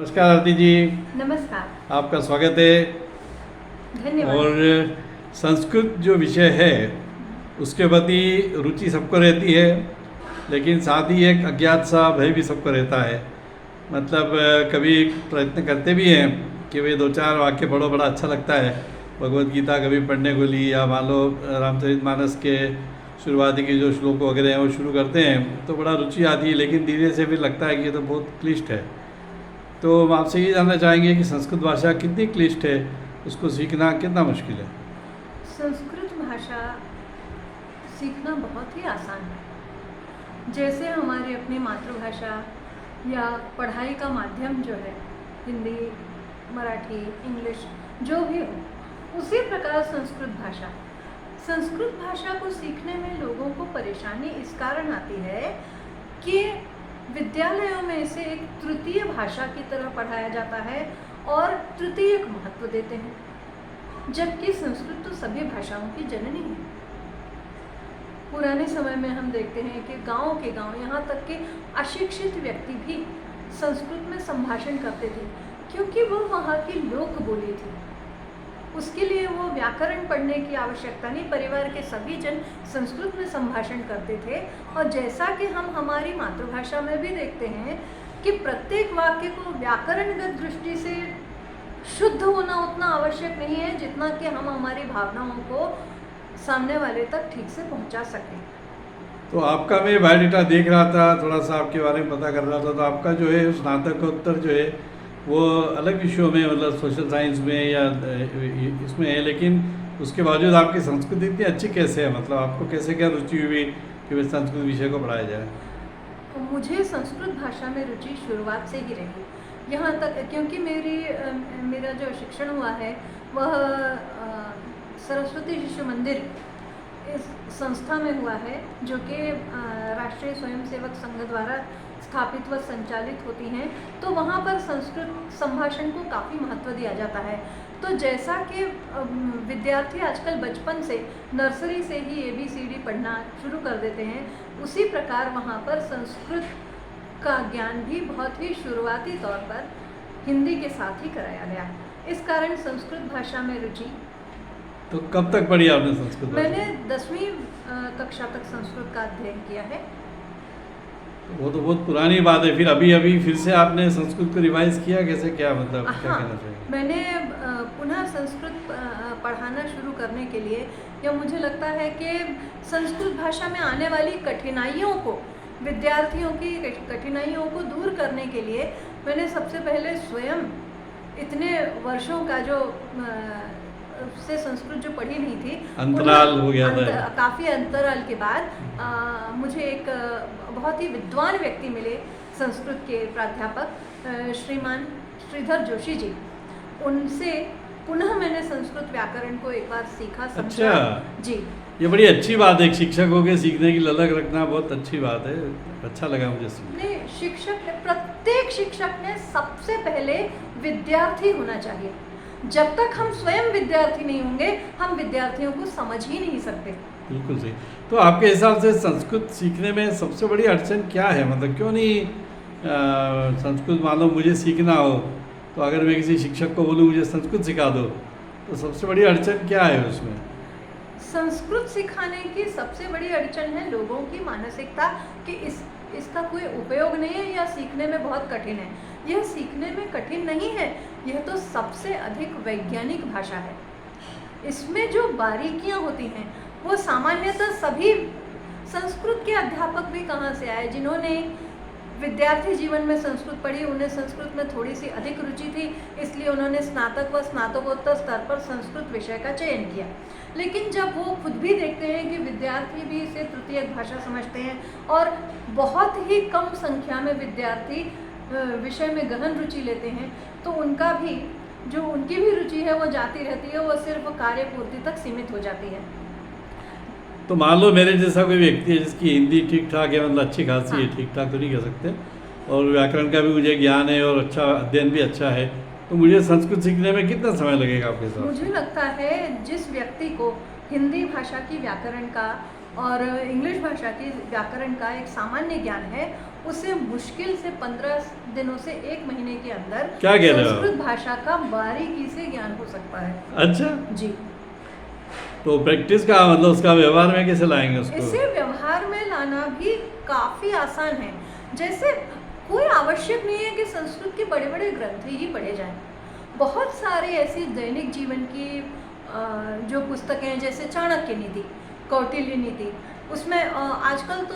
नमस्कार आरती जी। नमस्कार। आपका स्वागत है। धन्यवाद। और संस्कृत जो विषय है उसके प्रति रुचि सबको रहती है, लेकिन साथ ही एक अज्ञात सा भय भी सबको रहता है। मतलब कभी प्रयत्न करते भी हैं कि वे दो चार वाक्य पढ़ो, बड़ा अच्छा लगता है। भगवत गीता कभी पढ़ने को ली, या मान लो रामचरितमानस के शुरुआती के जो श्लोक वगैरह हैं वो शुरू करते हैं तो बड़ा रुचि आती है, लेकिन धीरे से फिर लगता है कि ये तो बहुत क्लिष्ट है। तो हम आपसे ये जानना चाहेंगे कि संस्कृत भाषा कितनी क्लिष्ट है, उसको सीखना कितना मुश्किल है। संस्कृत भाषा सीखना बहुत ही आसान है। जैसे हमारी अपनी मातृभाषा या पढ़ाई का माध्यम जो है हिंदी, मराठी, इंग्लिश जो भी हो, उसी प्रकार संस्कृत भाषा को सीखने में लोगों को परेशानी इस कारण आती है कि विद्यालयों में इसे एक तृतीय भाषा की तरह पढ़ाया जाता है और तृतीयक महत्व देते हैं, जबकि संस्कृत तो सभी भाषाओं की जननी है। पुराने समय में हम देखते हैं कि गांव के गांव, यहाँ तक कि अशिक्षित व्यक्ति भी संस्कृत में संभाषण करते थे, क्योंकि वो वहाँ की लोक बोली थी। उसके लिए वो व्याकरण पढ़ने की आवश्यकता नहीं, परिवार के सभी जन संस्कृत में संभाषण करते थे। और जैसा कि हम हमारी मातृभाषा में भी देखते हैं कि प्रत्येक वाक्य को व्याकरणगत दृष्टि से शुद्ध होना उतना आवश्यक नहीं है जितना कि हम हमारी भावनाओं को सामने वाले तक ठीक से पहुंचा सकें। तो आपका मैं बायोडाटा देख रहा था, थोड़ा सा आपके बारे में पता कर रहा था, तो आपका जो है स्नातकोत्तर जो है वो अलग विषयों में, मतलब सोशल साइंस में या इसमें है, लेकिन उसके बावजूद आपकी संस्कृत इतनी अच्छी कैसे है? मतलब आपको कैसे क्या रुचि हुई कि वे संस्कृत विषय को पढ़ाया जाए? मुझे संस्कृत भाषा में रुचि शुरुआत से ही रही, यहाँ तक क्योंकि मेरा जो शिक्षण हुआ है वह सरस्वती शिशु मंदिर इस संस्था में हुआ है, जो कि राष्ट्रीय स्वयंसेवक संघ द्वारा स्थापित व संचालित होती हैं। तो वहाँ पर संस्कृत संभाषण को काफ़ी महत्व दिया जाता है। तो जैसा कि विद्यार्थी आजकल बचपन से, नर्सरी से ही ABCD पढ़ना शुरू कर देते हैं, उसी प्रकार वहाँ पर संस्कृत का ज्ञान भी बहुत ही शुरुआती तौर पर हिंदी के साथ ही कराया गया। इस कारण संस्कृत भाषा में रुचि। तो कब तक पढ़ी आपने संस्कृत भाषा? मैंने 10वीं कक्षा तक संस्कृत का अध्ययन किया है। वो तो बहुत पुरानी बात है। फिर अभी फिर से आपने संस्कृत को रिवाइज किया, कैसे क्या, मतलब क्या कहना चाहिए? मैंने पुनः संस्कृत पढ़ाना शुरू करने के लिए, या मुझे लगता है कि संस्कृत भाषा में आने वाली कठिनाइयों को, विद्यार्थियों की कठिनाइयों को दूर करने के लिए मैंने सबसे पहले स्वयं इतने वर्षों का जो से संस्कृत जो पढ़ी नहीं थी, अंतराल हो गया था। काफ़ी अंतराल के बाद मुझे एक बहुत ही विद्वान व्यक्ति मिले, संस्कृत के प्राध्यापक श्रीमान श्रीधर जोशी जी। उनसे पुनः मैंने संस्कृत व्याकरण को एक बार सीखा, समझा। अच्छा जी, ये बड़ी अच्छी बात है। शिक्षक हो के सीखने की ललक रखना बहुत अच्छी बात है, अच्छा लगा मुझे सुनने। नहीं, प्रत्येक शिक्षक ने सबसे पहले विद्यार्थी होना चाहिए। जब तक हम स्वयं विद्यार्थी नहीं होंगे, हम विद्यार्थियों को समझ ही नहीं सकते। बिल्कुल सही। तो आपके हिसाब से संस्कृत सीखने में सबसे बड़ी अड़चन क्या है? मतलब क्यों नहीं संस्कृत, मान लो मुझे सीखना हो तो अगर मैं किसी शिक्षक को बोलूँ मुझे संस्कृत सिखा दो, तो सबसे बड़ी अड़चन क्या है उसमें? संस्कृत सिखाने की सबसे बड़ी अड़चन है लोगों की मानसिकता कि इसका कोई उपयोग नहीं है, या सीखने में बहुत कठिन है। यह सीखने में कठिन नहीं है, यह तो सबसे अधिक वैज्ञानिक भाषा है। इसमें जो बारीकियां होती हैं वो सामान्यतः सभी संस्कृत के अध्यापक भी कहाँ से आए, जिन्होंने विद्यार्थी जीवन में संस्कृत पढ़ी, उन्हें संस्कृत में थोड़ी सी अधिक रुचि थी, इसलिए उन्होंने स्नातक व स्नातकोत्तर स्तर पर संस्कृत विषय का चयन किया। लेकिन जब वो खुद भी देखते हैं कि विद्यार्थी भी इसे तृतीय भाषा समझते हैं और बहुत ही कम संख्या में विद्यार्थी विषय में गहन रुचि लेते हैं, तो उनकी भी रुचि है वो जाती रहती है, वो सिर्फ कार्य पूर्ति तक सीमित हो जाती है। तो मान लो मेरे जैसा कोई व्यक्ति है जिसकी हिंदी ठीक ठाक है, मतलब अच्छी खासी है, ठीक ठाक तो नहीं कह सकते, और व्याकरण का भी मुझे ज्ञान है और अच्छा अध्ययन भी अच्छा है, तो मुझे संस्कृत सीखने में कितना समय लगेगा आपके साथ? मुझे लगता है जिस व्यक्ति को हिंदी भाषा की व्याकरण का और इंग्लिश भाषा की व्याकरण का एक सामान्य ज्ञान है, उसे मुश्किल से 15 दिनों से 1 महीने के अंदर क्या कह रहे हो? संस्कृत भाषा का बारीकी से ज्ञान हो सकता है। अच्छा, जी, तो प्रैक्टिस का मतलब उसका व्यवहार में कैसे लाएंगे उसको? इसे व्यवहार में लाना भी काफ़ी आसान है। जैसे कोई आवश्यक नहीं है कि संस्कृत के बड़े बड़े ग्रंथ ही पढ़े जाएं। बहुत सारी ऐसी दैनिक जीवन की जो पुस्तकें हैं, जैसे चाणक्य नीति, कौटिल्य नीति, उसमें आजकल तो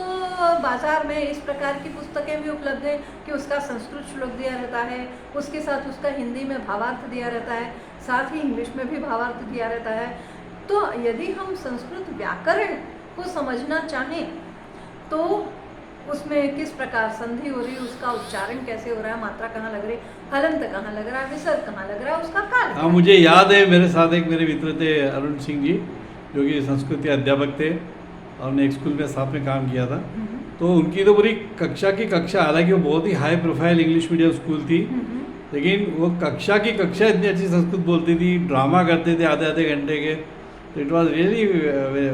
बाज़ार में इस प्रकार की पुस्तकें भी उपलब्ध हैं कि उसका संस्कृत श्लोक दिया रहता है, उसके साथ उसका हिंदी में भावार्थ दिया रहता है, साथ ही इंग्लिश में भी भावार्थ दिया रहता है। तो यदि हम संस्कृत व्याकरण को समझना चाहें तो उसमें किस प्रकार संधि हो रही है, उसका उच्चारण कैसे हो रहा है, मात्रा कहाँ लग रही है, हलंत कहाँ लग रहा है, विसर्ग कहाँ लग रहा है, उसका काल क्या हाँ, है। मुझे याद है मेरे साथ एक मेरे मित्र थे अरुण सिंह जी, जो कि संस्कृत के अध्यापक थे और हमने एक स्कूल में साथ में काम किया था। तो उनकी तो पूरी कक्षा की कक्षा, हालांकि वो बहुत ही high profile English medium school थी, लेकिन वो कक्षा की कक्षा इतनी अच्छी संस्कृत बोलती थी, ड्रामा करते थे आधे आधे घंटे के। तो इट वॉज रियली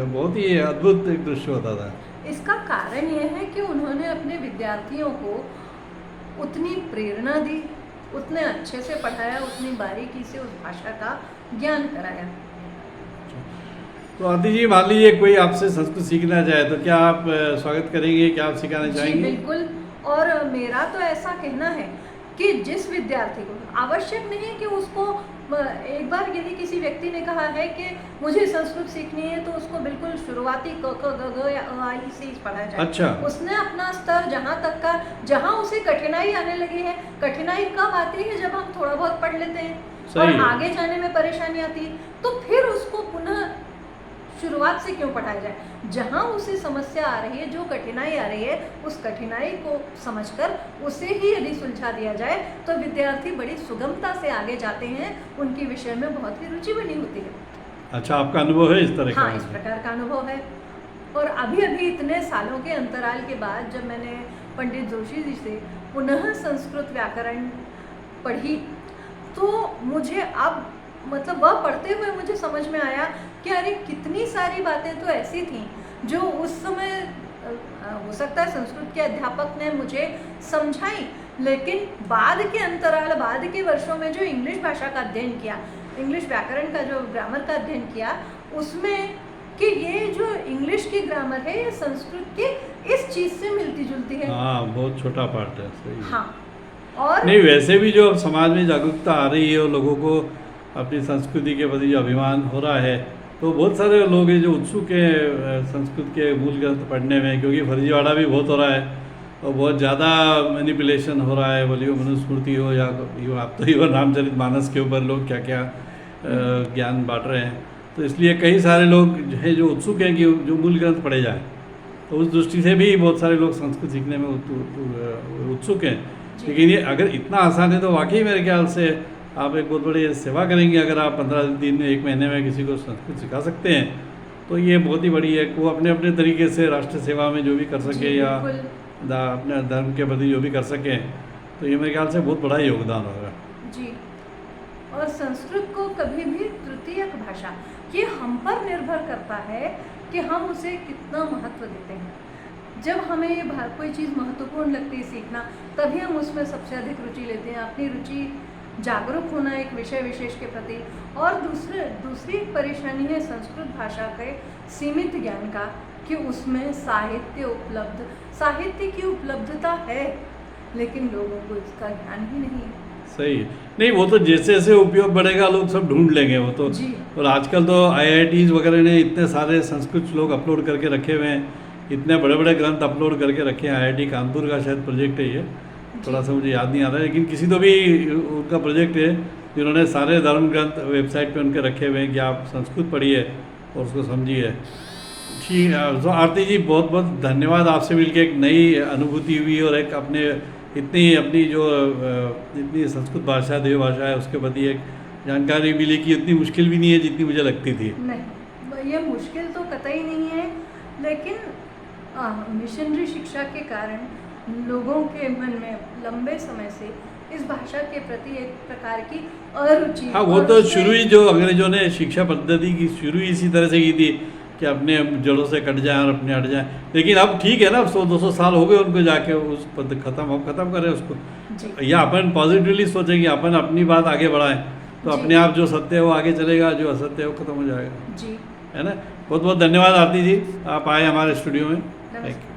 बहुत ही अद्भुत एक दृश्य होता था। इसका कारण यह है कि उन्होंने अपने विद्यार्थियों को उतनी प्रेरणा दी, उतने अच्छे से पढ़ाया, उतनी बारीकी से उस भाषा का ज्ञान कराया। तो आरती जी, मान लीजिए कोई आपसे संस्कृत सीखना चाहे तो क्या आप स्वागत करेंगे, क्या आप सिखाना जी चाहेंगे? बिल्कुल, और मेरा तो ऐसा कहना है कि जिस विद्यार्थी को, आवश्यक नहीं है कि उसको एक बार यदि किसी व्यक्ति ने कहा है कि मुझे संस्कृत सीखनी है, तो उसको बिल्कुल शुरुआती क ख ग घ या अ आ इ से ही पढ़ाया जाए। अच्छा। उसने अपना स्तर जहाँ तक का, जहाँ उसे कठिनाई आने लगी है, कठिनाई कब आती है जब हम थोड़ा बहुत पढ़ लेते हैं और सही है। आगे जाने में परेशानी आती है, तो फिर उसको पुनः शुरुआत से क्यों पढ़ाया जाए। जहाँ उसे समस्या आ रही है, जो कठिनाई आ रही है, उस कठिनाई को समझकर उसे ही यदि सुलझा दिया जाए तो विद्यार्थी बड़ी सुगमता से आगे जाते हैं, उनकी विषय में बहुत ही रुचि बनी होती है। अच्छा, आपका अनुभव है इस तरह का? हाँ, इस प्रकार का अनुभव है। और अभी अभी इतने सालों के अंतराल के बाद जब मैंने पंडित जोशी जी से पुनः संस्कृत व्याकरण पढ़ी, तो मुझे अब मतलब वह पढ़ते हुए मुझे समझ में आया कि अरे कितनी सारी बातें तो ऐसी थीं जो उस समय हो सकता है संस्कृत के अध्यापक ने मुझे समझाई, लेकिन बाद के अंतराल, बाद के वर्षों में जो इंग्लिश भाषा का अध्ययन किया, इंग्लिश व्याकरण का जो ग्रामर का अध्ययन किया, उसमें कि ये जो इंग्लिश की ग्रामर है ये संस्कृत की इस चीज़ से मिलती जुलती है। हाँ, बहुत छोटा पार्ट है। सही है। हाँ, और नहीं, वैसे भी जो अब समाज में जागरूकता आ रही है और लोगों को अपनी संस्कृति के प्रति जो अभिमान हो रहा है, तो बहुत सारे लोग हैं जो उत्सुक हैं संस्कृत के मूल ग्रंथ पढ़ने में, क्योंकि फर्जीवाड़ा भी बहुत हो रहा है और बहुत ज़्यादा मैनिपुलेशन हो रहा है। बोलिए मनुस्मृति हो या आप तो इवन रामचरित मानस के ऊपर लोग क्या क्या ज्ञान बांट रहे हैं। तो इसलिए कई सारे लोग हैं जो उत्सुक हैं कि जो मूल ग्रंथ पढ़े जाए, तो उस दृष्टि से भी बहुत सारे लोग संस्कृत सीखने में उत्सुक हैं। लेकिन ये अगर इतना आसान है तो वाकई मेरे ख्याल से आप एक बहुत बड़ी सेवा करेंगे अगर आप 15 दिन में, 1 महीने में किसी को संस्कृत सिखा सकते हैं, तो ये बहुत ही बड़ी है। वो अपने अपने तरीके से राष्ट्र सेवा में जो भी कर सके या अपने धर्म के प्रति जो भी कर सकें, तो ये मेरे ख्याल से बहुत बड़ा योगदान होगा। जी, और संस्कृत को कभी भी तृतीयक भाषा, ये हम पर निर्भर करता है कि हम उसे कितना महत्व देते हैं। जब हमें ये कोई चीज़ महत्वपूर्ण लगती है सीखना, तभी हम उसमें सबसे अधिक रुचि लेते हैं। अपनी रुचि जागरूक होना एक विषय विशेष के प्रति। और दूसरी एक परेशानी है संस्कृत भाषा के सीमित ज्ञान का, कि उसमें साहित्य की उपलब्धता है, लेकिन लोगों को इसका ज्ञान ही नहीं है। सही है। नहीं, वो तो जैसे जैसे उपयोग बढ़ेगा लोग सब ढूंढ लेंगे वो तो। जी। और आजकल तो IITs वगैरह ने इतने सारे संस्कृत श्लोक अपलोड करके रखे हुए हैं, इतने बड़े बड़े ग्रंथ अपलोड करके रखे हैं। IIT कानपुर का शायद प्रोजेक्ट है ये, थोड़ा सा मुझे याद नहीं आ रहा है, लेकिन किसी तो भी उनका प्रोजेक्ट है जिन्होंने सारे धर्म ग्रंथ वेबसाइट पे उनके रखे हुए हैं कि आप संस्कृत पढ़िए और उसको समझिए। ठीक है, तो आरती जी बहुत बहुत धन्यवाद। आपसे मिलकर एक नई अनुभूति हुई और एक अपनी इतनी संस्कृत भाषा, देव भाषा है, उसके प्रति एक जानकारी मिली कि इतनी मुश्किल भी नहीं है जितनी मुझे लगती थी। नहीं, ये मुश्किल तो कतई नहीं है, लेकिन मिशनरी शिक्षा के कारण लोगों के मन में लंबे समय से इस भाषा के प्रति एक प्रकार की अरुचि। हाँ, वो तो शुरू ही जो अंग्रेजों ने शिक्षा पद्धति की शुरू ही इसी तरह से की थी कि अपने जड़ों से कट जाएं और अपने हट जाएं। लेकिन अब ठीक है ना, 100-200 साल हो गए उनको जाके, उस पद खत्म करें उसको, जी या अपन पॉजिटिवली सोचें कि अपन अपनी बात आगे बढ़ाएं, तो जी। अपने आप जो सत्य है वो आगे चलेगा, जो असत्य है वो खत्म हो जाएगा, जी है ना। बहुत बहुत धन्यवाद आरती जी, आप आए हमारे स्टूडियो में। थैंक नमस्कार। यू।